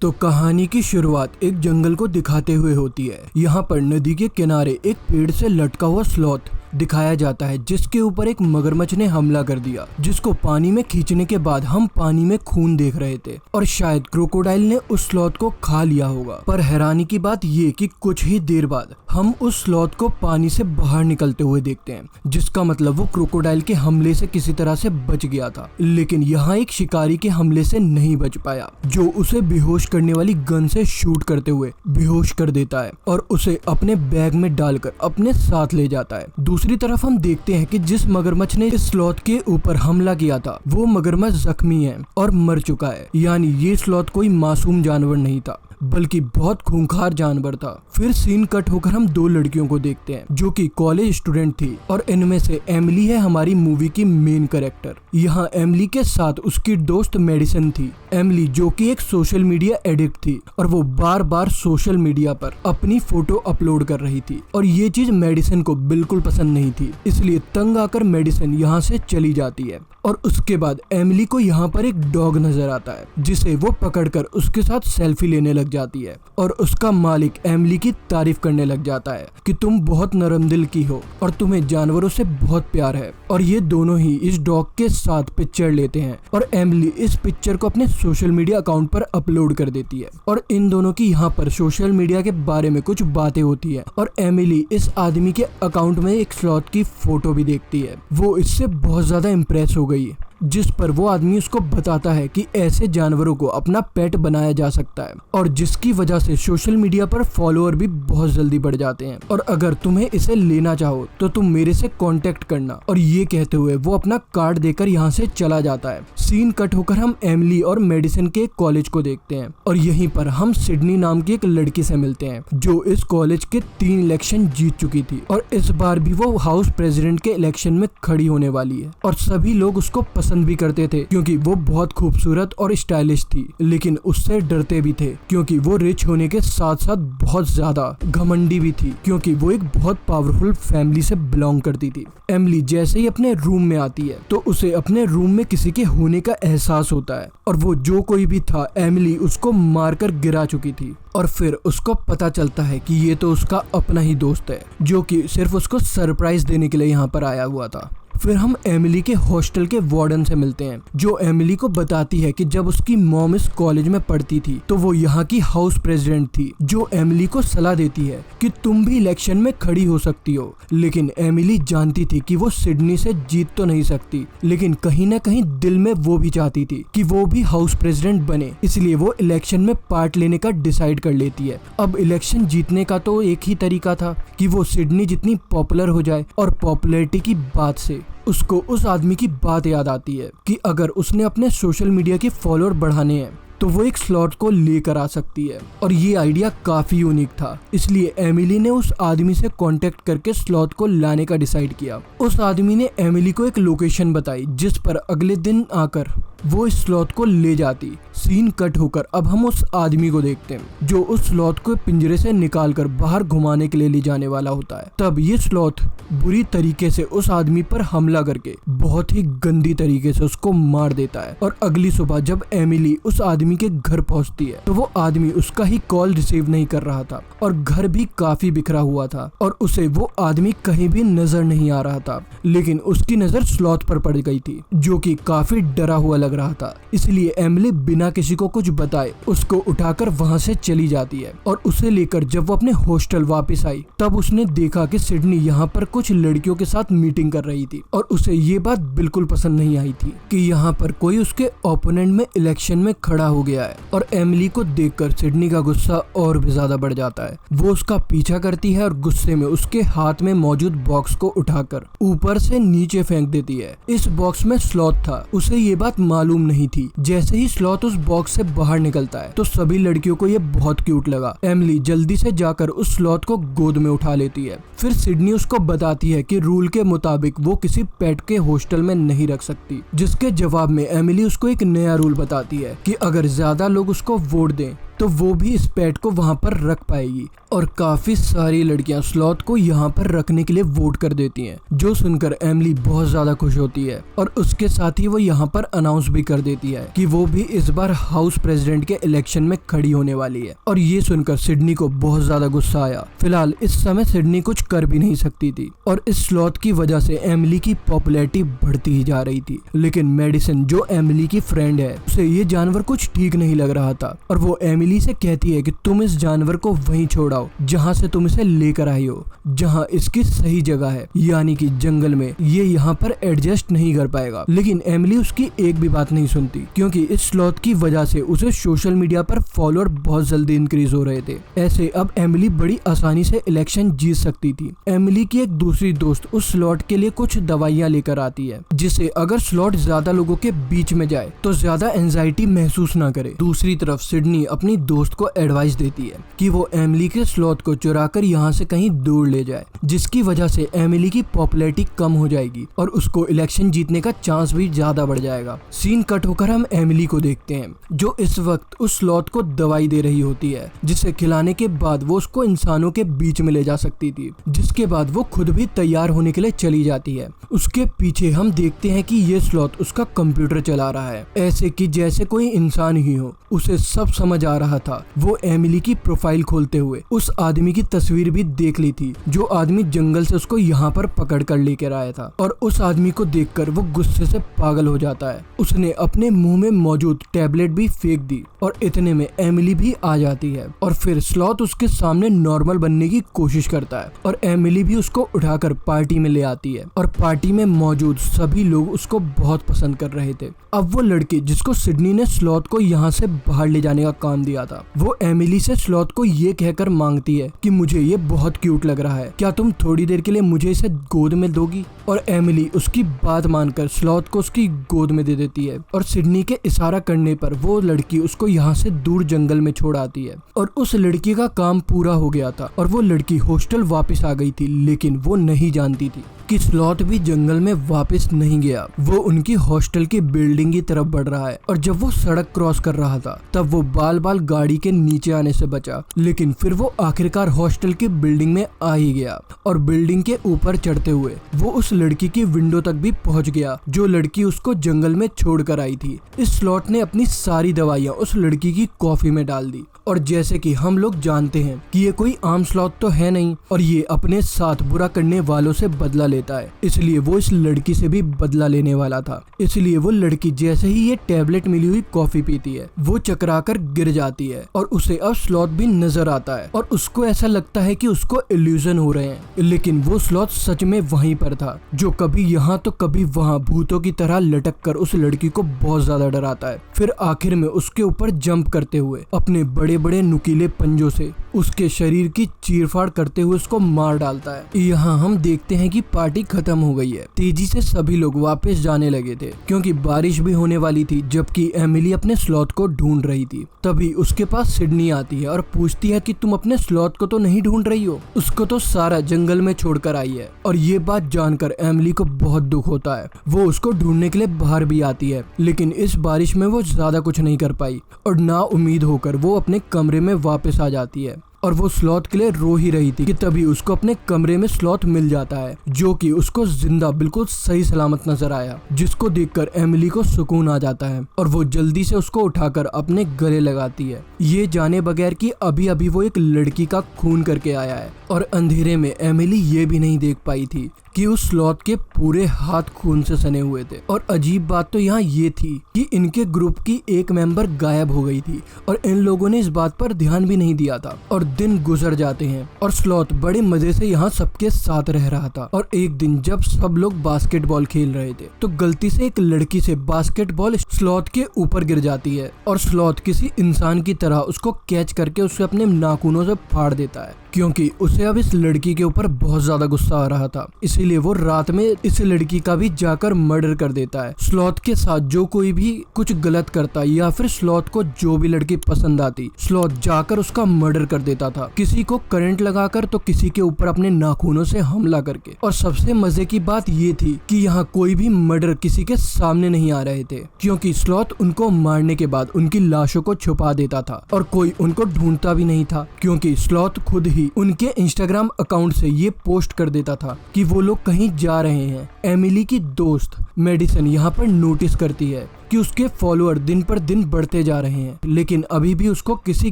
तो कहानी की शुरुआत एक जंगल को दिखाते हुए होती है। यहाँ पर नदी के किनारे एक पेड़ से लटका हुआ स्लॉथ दिखाया जाता है, जिसके ऊपर एक मगरमच्छ ने हमला कर दिया, जिसको पानी में खींचने के बाद हम पानी में खून देख रहे थे और शायद क्रोकोडाइल ने उस स्लॉथ को खा लिया होगा। पर हैरानी की बात ये कि कुछ ही देर बाद हम उस स्लॉथ को पानी से बाहर निकलते हुए देखते हैं, जिसका मतलब वो क्रोकोडाइल के हमले से किसी तरह से बच गया था। लेकिन यहाँ एक शिकारी के हमले से नहीं बच पाया, जो उसे बेहोश करने वाली गन से शूट करते हुए बेहोश कर देता है और उसे अपने बैग में डालकर अपने साथ ले जाता है। दूसरी तरफ हम देखते हैं कि जिस मगरमच्छ ने इस स्लॉथ के ऊपर हमला किया था वो मगरमच्छ जख्मी है और मर चुका है। यानी ये स्लॉथ कोई मासूम जानवर नहीं था, बल्कि बहुत खूंखार जानवर था। फिर सीन कट होकर हम दो लड़कियों को देखते हैं जो कि कॉलेज स्टूडेंट थी और इनमें से एमिली है हमारी मूवी की मेन कैरेक्टर। यहाँ एमिली के साथ उसकी दोस्त मेडिसन थी। एमिली जो कि एक सोशल मीडिया एडिक्ट थी और वो बार बार सोशल मीडिया पर अपनी फोटो अपलोड कर रही थी और ये चीज मेडिसन को बिल्कुल पसंद नहीं थी, इसलिए तंग आकर मेडिसन यहाँ से चली जाती है। और उसके बाद एमिली को यहाँ पर एक डॉग नजर आता है, जिसे वो पकड़कर उसके साथ सेल्फी लेने लग जाती है और उसका मालिक एमिली की तारीफ करने लग जाता है कि तुम बहुत नरम दिल की हो और तुम्हें जानवरों से बहुत प्यार है। और ये दोनों ही इस डॉग के साथ पिक्चर लेते हैं और एमिली इस पिक्चर को अपने सोशल मीडिया अकाउंट पर अपलोड कर देती है और इन दोनों की यहाँ पर सोशल मीडिया के बारे में कुछ बातें होती है और एमिली इस आदमी के अकाउंट में एक स्लॉथ की फोटो भी देखती है। वो इससे बहुत ज्यादा इम्प्रेस हो गई, जिस पर वो आदमी उसको बताता है कि ऐसे जानवरों को अपना पेट बनाया जा सकता है और जिसकी वजह से सोशल मीडिया पर फॉलोअर भी बहुत जल्दी बढ़ जाते हैं और अगर तुम्हें इसे लेना चाहो तो तुम मेरे से कांटेक्ट करना। और ये कहते हुए वो अपना कार्ड देकर यहाँ से चला जाता है। सीन कट होकर हम एमिली और मेडिसन के कॉलेज को देखते हैं और यहीं पर हम सिडनी नाम की एक लड़की से मिलते हैं जो इस कॉलेज के 3 इलेक्शन जीत चुकी थी और इस बार भी वो हाउस प्रेसिडेंट के इलेक्शन में खड़ी होने वाली है। और सभी लोग उसको पसंद भी करते थे क्योंकि वो बहुत खूबसूरत और स्टाइलिश थी, लेकिन उससे डरते भी थे क्योंकि वो रिच होने के साथ साथ बहुत ज्यादा घमंडी भी थी क्योंकि वो एक बहुत पावरफुल फैमिली से बिलोंग करती थी। एमिली जैसे ही अपने रूम में आती है तो उसे अपने रूम में किसी के होने का एहसास होता है और वो जो कोई भी था एमिली उसको मारकर गिरा चुकी थी और फिर उसको पता चलता है कि ये तो उसका अपना ही दोस्त है जो कि सिर्फ उसको सरप्राइज देने के लिए यहाँ पर आया हुआ था। फिर हम एमिली के हॉस्टल के वार्डन से मिलते हैं जो एमिली को बताती है कि जब उसकी मॉम इस कॉलेज में पढ़ती थी तो वो यहाँ की हाउस प्रेसिडेंट थी, जो एमिली को सलाह देती है कि तुम भी इलेक्शन में खड़ी हो सकती हो। लेकिन एमिली जानती थी कि वो सिडनी से जीत तो नहीं सकती, लेकिन कहीं ना कहीं दिल में वो भी चाहती थी कि वो भी हाउस प्रेसिडेंट बने, इसलिए वो इलेक्शन में पार्ट लेने का डिसाइड कर लेती है। अब इलेक्शन जीतने का तो एक ही तरीका था कि वो सिडनी जितनी पॉपुलर हो जाए और पॉपुलैरिटी की बात से उसको उस आदमी की बात याद आती है कि अगर उसने अपने सोशल मीडिया के फॉलोअर बढ़ाने हैं तो वो एक स्लॉट को लेकर आ सकती है। और ये आइडिया काफी यूनिक था, इसलिए एमिली ने उस आदमी से कांटेक्ट करके स्लॉट को लाने का डिसाइड किया। उस आदमी ने एमिली को एक लोकेशन बताई जिस पर अगले दिन आकर वो इस स्लॉथ को ले जाती। सीन कट होकर अब हम उस आदमी को देखते हैं जो उस स्लॉथ को पिंजरे से निकालकर बाहर घुमाने के लिए ले जाने वाला होता है। तब ये स्लॉथ बुरी तरीके से उस आदमी पर हमला करके बहुत ही गंदी तरीके से उसको मार देता है। और अगली सुबह जब एमिली उस आदमी के घर पहुंचती है तो वो आदमी उसका ही कॉल रिसीव नहीं कर रहा था और घर भी काफी बिखरा हुआ था और उसे वो आदमी कहीं भी नजर नहीं आ रहा था। लेकिन उसकी नजर स्लॉथ पर पड़ गई थी जो कि काफी डरा हुआ लग रहा था, इसलिए एमिली बिना किसी को कुछ बताए उसको उठाकर वहां से चली जाती है। और उसे लेकर जब वो अपने हॉस्टल वापस आई तब उसने देखा कि सिडनी यहाँ पर कुछ लड़कियों के साथ मीटिंग कर रही थी और उसे ये बात बिल्कुल पसंद नहीं आई थी कि यहाँ पर कोई उसके ओपोनेंट में इलेक्शन में खड़ा हो गया है। और एमिली को देखकर सिडनी का गुस्सा और भी ज्यादा बढ़ जाता है। वो उसका पीछा करती है और गुस्से में उसके हाथ में मौजूद बॉक्स को उठाकर ऊपर से नीचे फेंक देती है। इस बॉक्स में स्लॉथ था, उसे ये बात मालूम नहीं थी। जैसे ही स्लॉथ उस बॉक्स से बाहर निकलता है तो सभी लड़कियों को ये बहुत क्यूट लगा। एमिली जल्दी से जाकर उस स्लॉथ को गोद में उठा लेती है। फिर सिडनी उसको बताती है कि रूल के मुताबिक वो किसी पेट के हॉस्टल में नहीं रख सकती, जिसके जवाब में एमिली उसको एक नया रूल बताती है कि अगर ज्यादा लोग उसको वोट दें तो वो भी इस पेट को वहाँ पर रख पाएगी। और काफी सारी लड़कियां स्लॉथ को यहाँ पर रखने के लिए वोट कर देती हैं, जो सुनकर एमिली बहुत ज्यादा खुश होती है और उसके साथ ही वो यहाँ पर अनाउंस भी कर देती है कि वो भी इस बार हाउस प्रेसिडेंट के इलेक्शन में खड़ी होने वाली है। और ये सुनकर सिडनी को बहुत ज्यादा गुस्सा आया। फिलहाल इस समय सिडनी कुछ कर भी नहीं सकती थी और इस स्लॉथ की वजह से एमिली की पॉपुलैरिटी बढ़ती ही जा रही थी। लेकिन मेडिसन जो एमिली की फ्रेंड है, उसे ये जानवर कुछ ठीक नहीं लग रहा था और वो एमिली से कहती है कि तुम इस जानवर को वहीं छोड़ाओ जहाँ से तुम इसे लेकर आई हो, जहाँ इसकी सही जगह है, यानी कि जंगल में। ये यहाँ पर एडजस्ट नहीं कर पाएगा। लेकिन एमिली उसकी एक भी बात नहीं सुनती, क्योंकि इस स्लॉथ की वजह से उसे सोशल मीडिया पर फॉलोअर बहुत जल्दी इंक्रीज हो रहे थे। ऐसे अब एमिली बड़ी आसानी से इलेक्शन जीत सकती थी। एमिली की एक दूसरी दोस्त उस स्लॉथ के लिए कुछ दवाइयाँ लेकर आती है, जिससे अगर स्लॉथ ज्यादा लोगों के बीच में जाए तो ज्यादा एंजाइटी महसूस ना करे। दूसरी तरफ सिडनी अपनी दोस्त को एडवाइस देती है कि वो एमिली के स्लॉथ को चुराकर यहाँ से कहीं दूर ले जाए, जिसकी वजह से एमिली की पॉपुलैरिटी कम हो जाएगी और उसको इलेक्शन जीतने का चांस भी ज्यादा बढ़ जाएगा। सीन कट होकर हम एमिली को देखते हैं, जो इस वक्त उस स्लॉथ को दवाई दे रही होती है, जिसे खिलाने के बाद वो उसको इंसानों के बीच में ले जा सकती थी, जिसके बाद वो खुद भी तैयार होने के लिए चली जाती है। उसके पीछे हम देखते हैं कि ये स्लॉथ उसका कंप्यूटर चला रहा है, ऐसे कि जैसे कोई इंसान ही हो। उसे सब समझ आ रहा था। वो एमिली की प्रोफाइल खोलते हुए उस आदमी की तस्वीर भी देख ली थी, जो आदमी जंगल से उसको यहाँ पर पकड़ कर लेकर आया था। और उस आदमी को देखकर वो गुस्से से पागल हो जाता है। उसने अपने मुंह में मौजूद टैबलेट भी फेंक दी और इतने में एमिली भी आ जाती है और फिर स्लॉथ उसके सामने नॉर्मल बनने की कोशिश करता है और एमिली भी उसको उठाकर पार्टी में ले आती है और पार्टी में मौजूद सभी लोग उसको बहुत पसंद कर रहे थे। अब वो लड़की जिसको सिडनी ने स्लॉथ को यहाँ से बाहर ले जाने का काम दिया था, वो एमिली से स्लॉथ को ये कहकर मांगती है कि मुझे ये बहुत क्यूट लग रहा है, क्या तुम थोड़ी देर के लिए मुझे इसे गोद में दोगी? और एमिली उसकी बात मानकर स्लॉथ को उसकी गोद में दे देती है और सिडनी के इशारा करने पर वो लड़की उसको यहाँ से दूर जंगल में छोड़ आती है। और उस लड़की का काम पूरा हो गया था और वो लड़की हॉस्टल वापस आ गई थी, लेकिन वो नहीं जानती थी कि स्लॉथ भी जंगल में वापस नहीं गया। वो उनकी हॉस्टल की बिल्डिंग की तरफ बढ़ रहा है और जब वो सड़क क्रॉस कर रहा था तब वो बाल बाल गाड़ी के नीचे आने से बचा, लेकिन फिर वो आखिरकार हॉस्टल की बिल्डिंग में आ ही गया और बिल्डिंग के ऊपर चढ़ते हुए वो उस लड़की की विंडो तक भी पहुंच गया, जो लड़की उसको जंगल में छोड़ कर आई थी। इस स्लॉथ ने अपनी सारी दवाइयां उस लड़की की कॉफी में डाल दी और जैसे कि हम लोग जानते हैं कि ये कोई आम स्लॉथ तो है नहीं और ये अपने साथ बुरा करने वालों से बदला लेता है, इसलिए वो इस लड़की से भी बदला लेने वाला था। इसलिए वो लड़की जैसे ही ये टैबलेट मिली हुई कॉफी पीती है, वो चकराकर गिर जाती है और उसे अब स्लॉथ भी नजर आता है और उसको ऐसा लगता है कि उसको इल्यूजन हो रहे हैं, लेकिन वो स्लॉथ सच में वहीं पर था, जो कभी यहाँ तो कभी वहाँ भूतों की तरह लटक कर उस लड़की को बहुत ज्यादा डराता है। फिर आखिर में उसके ऊपर जंप करते हुए अपने बड़े बड़े नुकीले पंजों से उसके शरीर की चीरफाड़ करते हुए उसको मार डालता है। यहाँ हम देखते हैं कि पार्टी खत्म हो गई है। तेजी से सभी लोग वापस जाने लगे थे क्योंकि बारिश भी होने वाली थी, जबकि एमिली अपने स्लॉथ को ढूंढ रही थी। तभी उसके पास सिडनी आती है और पूछती है कि तुम अपने स्लॉथ को तो नहीं ढूंढ रही हो, उसको तो सारा जंगल में छोड़कर आई है। और ये बात जानकर एमिली को बहुत दुख होता है। वो उसको ढूंढने के लिए बाहर भी आती है, लेकिन इस बारिश में वो ज्यादा कुछ नहीं कर पाई और ना उम्मीद होकर वो अपने कमरे में वापस आ जाती है। और वो स्लॉथ के लिए रो ही रही थी कि तभी उसको अपने कमरे में स्लॉथ मिल जाता है, जो कि उसको जिंदा बिल्कुल सही सलामत नजर आया, जिसको देखकर एमिली को सुकून आ जाता है और वो जल्दी से उसको उठाकर अपने गले लगाती है, ये जाने बगैर कि अभी अभी वो एक लड़की का खून करके आया है। और अंधेरे में एमिली ये भी नहीं देख पाई थी कि उस स्लॉथ के पूरे हाथ खून से सने हुए थे। और अजीब बात तो यहाँ ये थी कि इनके ग्रुप की एक मेंबर गायब हो गई थी और इन लोगों ने इस बात पर ध्यान भी नहीं दिया था। और दिन गुजर जाते हैं और स्लॉथ बड़े मजे से यहाँ सबके साथ रह रहा था। और एक दिन जब सब लोग बास्केटबॉल खेल रहे थे तो गलती से एक लड़की से बास्केटबॉल स्लॉथ के ऊपर गिर जाती है और स्लॉथ किसी इंसान की तरह उसको कैच करके उसे अपने नाखूनों से फाड़ देता है, क्योंकि उसे अब इस लड़की के ऊपर बहुत ज्यादा गुस्सा आ रहा था। इस इसीलिए वो रात में इस लड़की का भी जाकर मर्डर कर देता है। स्लॉथ के साथ जो कोई भी कुछ गलत करता या फिर स्लॉथ को जो भी लड़की पसंद आती, स्लॉथ जाकर उसका मर्डर कर देता था, किसी को करंट लगाकर तो किसी के ऊपर अपने नाखूनों से हमला करके। और सबसे मजे की बात ये थी कि यहाँ कोई भी मर्डर किसी के सामने नहीं आ रहे थे, क्योंकि स्लॉथ उनको मारने के बाद उनकी लाशों को छुपा देता था और कोई उनको ढूंढता भी नहीं था, क्योंकि स्लॉथ खुद ही उनके इंस्टाग्राम अकाउंट से ये पोस्ट कर देता था कि वो लोग कहीं जा रहे हैं। एमिली की दोस्त मेडिसन यहाँ पर नोटिस करती है कि उसके फॉलोअर दिन पर दिन बढ़ते जा रहे हैं, लेकिन अभी भी उसको किसी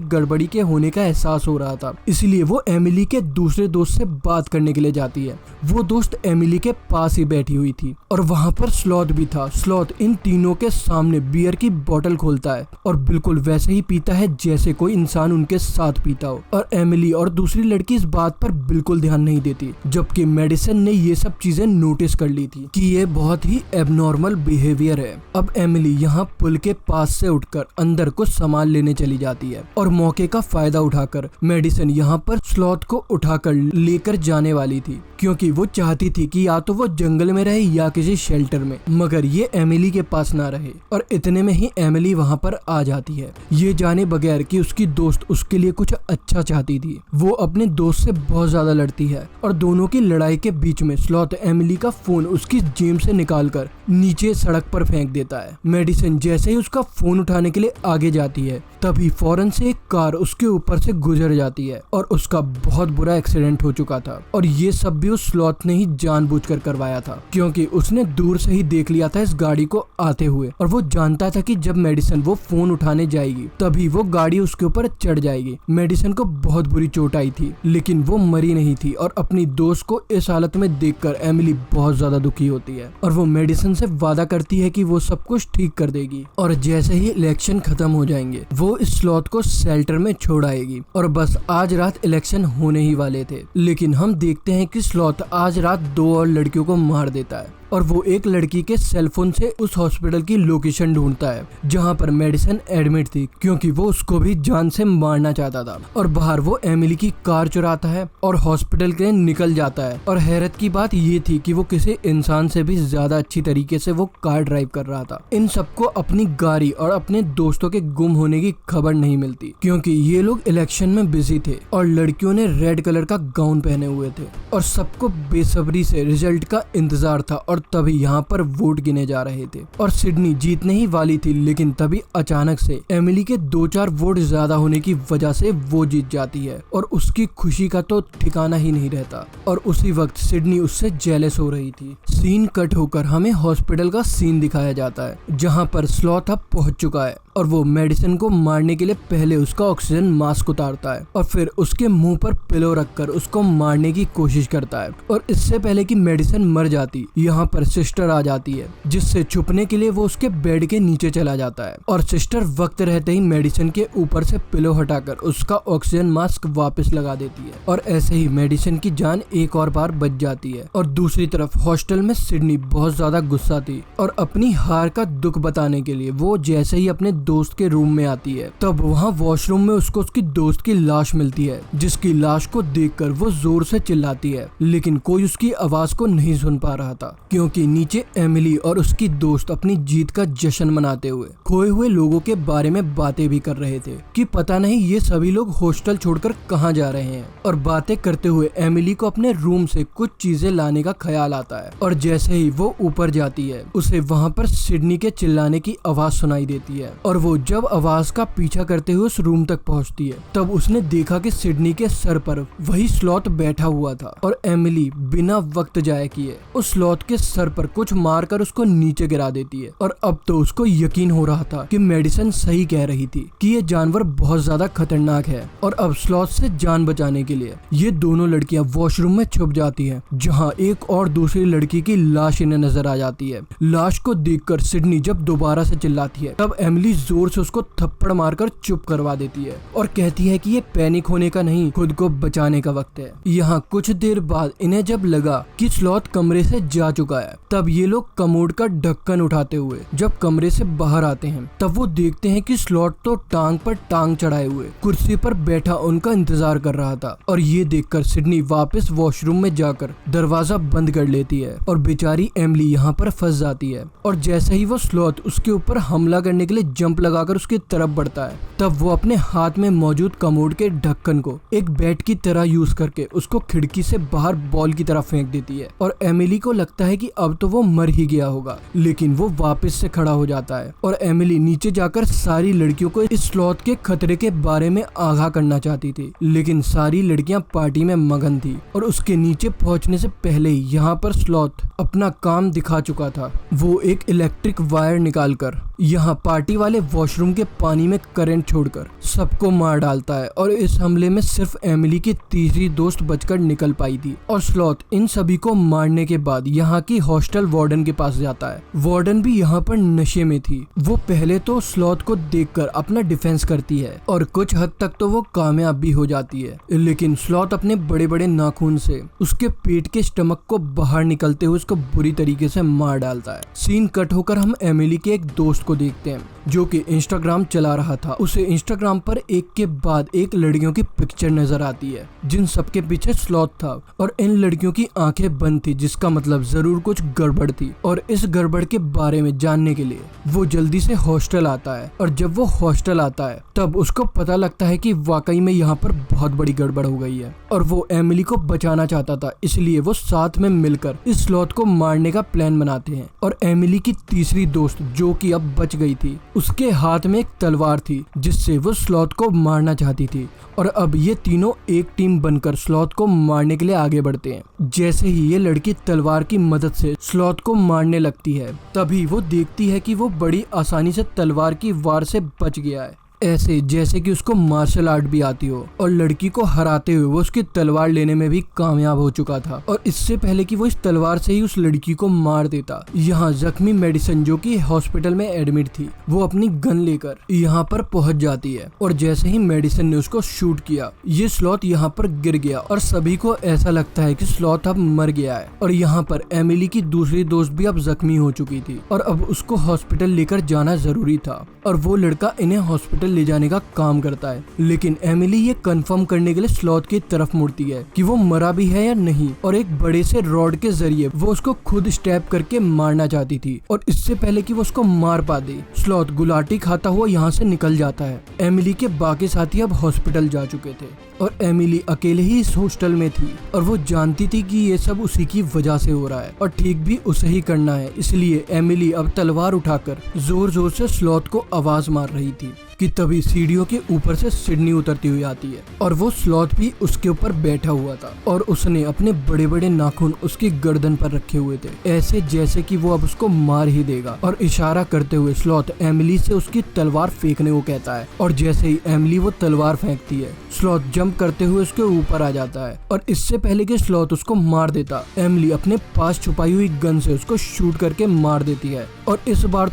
गड़बड़ी के होने का एहसास हो रहा था। इसलिए वो एमिली के दूसरे दोस्त से बात करने के लिए जाती है। वो दोस्त एमिली के पास ही बैठी हुई थी और वहाँ पर स्लॉथ भी था। स्लॉथ इन तीनों के सामने बियर की बोतल खोलता है और बिल्कुल वैसे ही पीता है जैसे कोई इंसान उनके साथ पीता हो। और एमिली और दूसरी लड़की इस बात पर बिल्कुल ध्यान नहीं देती, जबकि मेडिसन ने ये सब चीजें नोटिस कर ली थी कि ये बहुत ही एबनॉर्मल बिहेवियर है। अब एमिली यहाँ पुल के पास से उठकर अंदर कुछ सामान लेने चली जाती है और मौके का फायदा उठाकर मेडिसन यहाँ पर स्लॉथ को उठाकर लेकर जाने वाली थी, क्योंकि वो चाहती थी कि या तो वो जंगल में रहे या किसी शेल्टर में, मगर ये एमिली के पास ना रहे। और इतने में ही एमिली वहाँ पर आ जाती है, ये जाने बगैर कि उसकी दोस्त उसके लिए कुछ अच्छा चाहती थी। वो अपने दोस्त से बहुत ज्यादा लड़ती है और दोनों की लड़ाई के बीच में स्लॉथ एमिली का फोन उसकी जेब से निकालकर नीचे सड़क पर फेंक देता है। मेडिसन जैसे ही उसका फोन उठाने के लिए आगे जाती है, तभी फौरन से एक कार उसके ऊपर से गुजर जाती है और उसका बहुत बुरा एक्सीडेंट हो चुका था। और ये सब भी उस स्लॉथ ने ही जानबूझकर करवाया था, क्योंकि उसने दूर से ही देख लिया था इस गाड़ी को आते हुए और वो जानता था कि जब मेडिसन वो फोन उठाने जाएगी तभी वो गाड़ी उसके ऊपर चढ़ जाएगी। मेडिसन को बहुत बुरी चोट आई थी, लेकिन वो मरी नहीं थी और अपनी दोस्त को इस हालत में देखकर एमिली बहुत ज्यादा दुखी होती है और वो मेडिसन से वादा करती है कि वो सब कुछ ठीक कर देगी। और जैसे ही इलेक्शन खत्म हो जाएंगे वो इस स्लॉथ को शेल्टर में छोड़ आएगी। और बस आज रात इलेक्शन होने ही वाले थे, लेकिन हम देखते हैं कि स्लॉथ आज रात 2 और लड़कियों को मार देता है और वो एक लड़की के सेलफोन से उस हॉस्पिटल की लोकेशन ढूंढता है जहां पर मेडिसन एडमिट थी, क्योंकि वो उसको भी जान से मारना चाहता था। और बाहर वो एमिली की कार चुराता है और हॉस्पिटल के लिए निकल जाता है। और हैरत की बात ये थी कि वो किसी इंसान से भी ज्यादा अच्छी तरीके से वो कार ड्राइव कर रहा था। इन सबको अपनी गाड़ी और अपने दोस्तों के गुम होने की खबर नहीं मिलती, क्योंकि ये लोग इलेक्शन में बिजी थे और लड़कियों ने रेड कलर का गाउन पहने हुए थे और सबको बेसब्री से रिजल्ट का इंतजार था। और तभी यहाँ पर वोट गिने जा रहे थे और सिडनी जीतने ही वाली थी, लेकिन तभी अचानक से एमिली के 2-4 वोट ज्यादा होने की वजह से वो जीत जाती है और उसकी खुशी का तो ठिकाना ही नहीं रहता। और उसी वक्त सिडनी उससे जेलस हो रही थी। सीन कट होकर हमें हॉस्पिटल का सीन दिखाया जाता है, जहाँ पर स्लॉथ अब पहुंच चुका है और वो मेडिसन को मारने के लिए पहले उसका ऑक्सीजन मास्क उतारता है और फिर उसके मुंह पर पिलो रखकर उसको मारने की कोशिश करता है। और इससे पहले कि मेडिसन मर जाती, यहाँ पर सिस्टर आ जाती है, जिससे छुपने के लिए वो उसके बेड के नीचे चला जाता है और सिस्टर वक्त रहते ही मेडिसन के ऊपर से पिलो हटाकर उसका ऑक्सीजन मास्क वापस लगा देती है और ऐसे ही मेडिसन की जान एक और बार बच जाती है। और दूसरी तरफ हॉस्टल में सिडनी बहुत ज्यादा गुस्सा थी और अपनी हार का दुख बताने के लिए वो जैसे ही अपने दोस्त के रूम में आती है, तब वहाँ वॉशरूम में उसको उसकी दोस्त की लाश मिलती है, जिसकी लाश को देखकर वो जोर से चिल्लाती है, लेकिन कोई उसकी आवाज को नहीं सुन पा रहा था, क्योंकि नीचे एमिली और उसकी दोस्त अपनी जीत का जश्न मनाते हुए खोए हुए लोगों के बारे में बातें भी कर रहे थे कि पता नहीं ये सभी लोग हॉस्टल छोड़कर कहाँ जा रहे हैं। और बातें करते हुए एमिली को अपने रूम से कुछ चीजें लाने का ख्याल आता है और जैसे ही वो ऊपर जाती है उसे वहाँ पर सिडनी के चिल्लाने की आवाज सुनाई देती है। और वो जब आवाज का पीछा करते हुए उस रूम तक पहुंचती है, तब उसने देखा कि सिडनी के सर पर वही स्लॉथ बैठा हुआ था और एमिली बिना वक्त जाए किए उस स्लॉथ के सर पर कुछ मारकर उसको नीचे गिरा देती है। और अब तो उसको यकीन हो रहा था कि मेडिसन सही कह रही थी कि ये जानवर बहुत ज्यादा खतरनाक है। और अब स्लॉथ से जान बचाने के लिए ये दोनों लड़कियां वॉशरूम में छुप जाती हैं, जहां एक और दूसरी लड़की की लाश इन्हें नजर आ जाती है। लाश को देखकर सिडनी जब दोबारा से चिल्लाती है, तब एमिली जोर से उसको थप्पड़ मारकर चुप करवा देती है और कहती है कि ये पैनिक होने का नहीं, खुद को बचाने का वक्त है। यहाँ कुछ देर बाद इन्हें जब लगा कि स्लॉथ कमरे से जा चुका चुका है। तब ये लोग कमोड का ढक्कन उठाते हुए जब कमरे से बाहर आते हैं तब वो देखते हैं कि स्लॉथ तो टांग पर टांग चढ़ाए हुए कुर्सी पर बैठा उनका इंतजार कर रहा था। और ये देखकर सिडनी वापस वॉशरूम में जाकर दरवाजा बंद कर लेती है और बेचारी एमिली यहाँ पर फंस जाती है। और जैसे ही वो स्लॉथ उसके ऊपर हमला करने के लिए जंप लगाकर उसकी तरफ बढ़ता है तब वो अपने हाथ में मौजूद कमोड के ढक्कन को एक बैट की तरह यूज करके उसको खिड़की से बाहर बॉल की तरफ फेंक देती है। और एमिली को लगता है कि अब तो वो मर ही गया होगा, लेकिन वो वापस से खड़ा हो जाता है और एमिली नीचे जाकर सारी लड़कियों को इस स्लॉथ के खतरे के बारे में आगाह करना चाहती थी, लेकिन सारी लड़कियां पार्टी में मगन थी। और उसके नीचे पहुंचने से पहले ही यहाँ पर स्लॉथ अपना काम दिखा चुका था। वो एक इलेक्ट्रिक वायर निकालकर यहाँ पार्टी वाले वॉशरूम के पानी में करंट छोड़कर सबको मार डालता है। और इस हमले में सिर्फ एमिली की तीसरी दोस्त बचकर निकल पाई थी। और स्लॉथ इन सभी को मारने के बाद यहाँ की हॉस्टल वार्डन के पास जाता है। वार्डन भी यहाँ पर नशे में थी। वो पहले तो स्लॉथ को देखकर अपना डिफेंस करती है और कुछ हद तक तो वो कामयाब भी हो जाती है, लेकिन स्लॉथ अपने बड़े बड़े नाखून से उसके पेट के स्टमक को बाहर निकलते हुए उसको बुरी तरीके से मार डालता है। सीन कट होकर हम एमिली के एक दोस्त को देखते हैं जो कि इंस्टाग्राम चला रहा था। उसे इंस्टाग्राम पर एक के बाद एक लड़कियों की पिक्चर नजर आती है जिन सबके पीछे स्लॉथ था। और इन लड़कियों की आंखें बंद थी, जिसका मतलब जरूर कुछ गड़बड़ थी। और इस गड़बड़ के बारे में जानने के लिए वो जल्दी से हॉस्टल आता है। और जब वो हॉस्टल आता है तब उसको पता लगता है कि वाकई में यहाँ पर बहुत बड़ी गड़बड़ हो गई है और वो एमिली को बचाना चाहता था, इसलिए वो साथ में मिलकर इस स्लॉथ को मारने का प्लान बनाते हैं। और एमिली की तीसरी दोस्त जो कि अब बच गई थी, उसके हाथ में एक तलवार थी जिससे वो स्लॉथ को मारना चाहती थी। और अब ये तीनों एक टीम बनकर स्लॉथ को मारने के लिए आगे बढ़ते हैं। जैसे ही ये लड़की तलवार की मदद से स्लॉथ को मारने लगती है तभी वो देखती है कि वो बड़ी आसानी से तलवार की वार से बच गया है, ऐसे जैसे कि उसको मार्शल आर्ट भी आती हो। और लड़की को हराते हुए वो उसकी तलवार लेने में भी कामयाब हो चुका था। और इससे पहले कि वो इस तलवार से ही उस लड़की को मार देता, यहाँ जख्मी मेडिसन जो कि हॉस्पिटल में एडमिट थी, वो अपनी गन लेकर यहाँ पर पहुंच जाती है। और जैसे ही मेडिसन ने उसको शूट किया, ये स्लॉथ यहाँ पर गिर गया और सभी को ऐसा लगता है कि स्लॉथ अब मर गया है। और यहाँ पर एमिली की दूसरी दोस्त भी अब जख्मी हो चुकी थी और अब उसको हॉस्पिटल लेकर जाना जरूरी था। और वो लड़का इन्हें हॉस्पिटल ले जाने का काम करता है, लेकिन एमिली ये कंफर्म करने के लिए स्लॉथ की तरफ मुड़ती है कि वो मरा भी है या नहीं। और एक बड़े से रॉड के जरिए वो उसको खुद स्टैब करके मारना चाहती थी। और इससे पहले कि वो उसको मार पा दे, स्लॉथ गुलाटी खाता हुआ यहाँ से निकल जाता है। एमिली के बाकी साथी अब हॉस्पिटल जा चुके थे और एमिली अकेले ही इस हॉस्टल में थी। और वो जानती थी कि ये सब उसी की वजह से हो रहा है और ठीक भी उसे ही करना है। इसलिए एमिली अब तलवार उठाकर जोर जोर से स्लॉथ को आवाज मार रही थी कि तभी सीढ़ियों के ऊपर से सिडनी उतरती हुई आती है। और वो स्लॉथ भी उसके ऊपर बैठा हुआ था और उसने अपने बड़े बड़े नाखून उसकी गर्दन पर रखे हुए थे, ऐसे जैसे कि वो अब उसको मार ही देगा। और इशारा करते हुए स्लॉथ एमिली से उसकी तलवार फेंकने को कहता है। और जैसे ही एमिली वो तलवार फेंकती है, स्लॉथ जंप करते हुए उसके ऊपर आ जाता है। और इससे पहले कि स्लॉथ उसको मार देता, एमिली अपने पास छुपाई हुई गन से उसको शूट करके मार देती है। और इस बार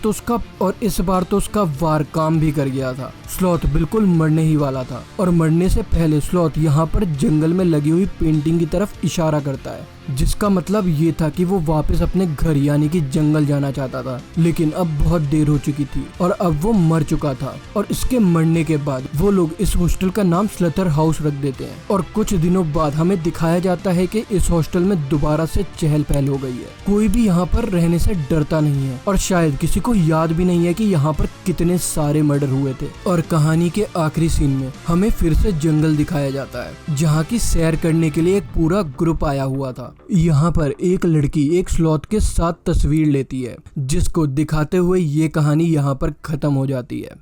तो उसका वार काम भी कर गया था। स्लॉथ बिल्कुल मरने ही वाला था और मरने से पहले स्लॉथ यहाँ पर जंगल में लगी हुई पेंटिंग की तरफ इशारा करता है, जिसका मतलब ये था कि वो वापस अपने घर यानी कि जंगल जाना चाहता था। लेकिन अब बहुत देर हो चुकी थी और अब वो मर चुका था। और इसके मरने के बाद वो लोग इस हॉस्टल का नाम स्लथर हाउस रख देते हैं। और कुछ दिनों बाद हमें दिखाया जाता है कि इस हॉस्टल में दोबारा से चहल पहल हो गई है। कोई भी यहाँ पर रहने से डरता नहीं है और शायद किसी को याद भी नहीं है कि यहाँ पर कितने सारे मर्डर हुए थे। और कहानी के आखिरी सीन में हमें फिर से जंगल दिखाया जाता है, जहाँ की सैर करने के लिए एक पूरा ग्रुप आया हुआ था। यहाँ पर एक लड़की एक स्लॉथ के साथ तस्वीर लेती है, जिसको दिखाते हुए ये कहानी यहाँ पर खत्म हो जाती है।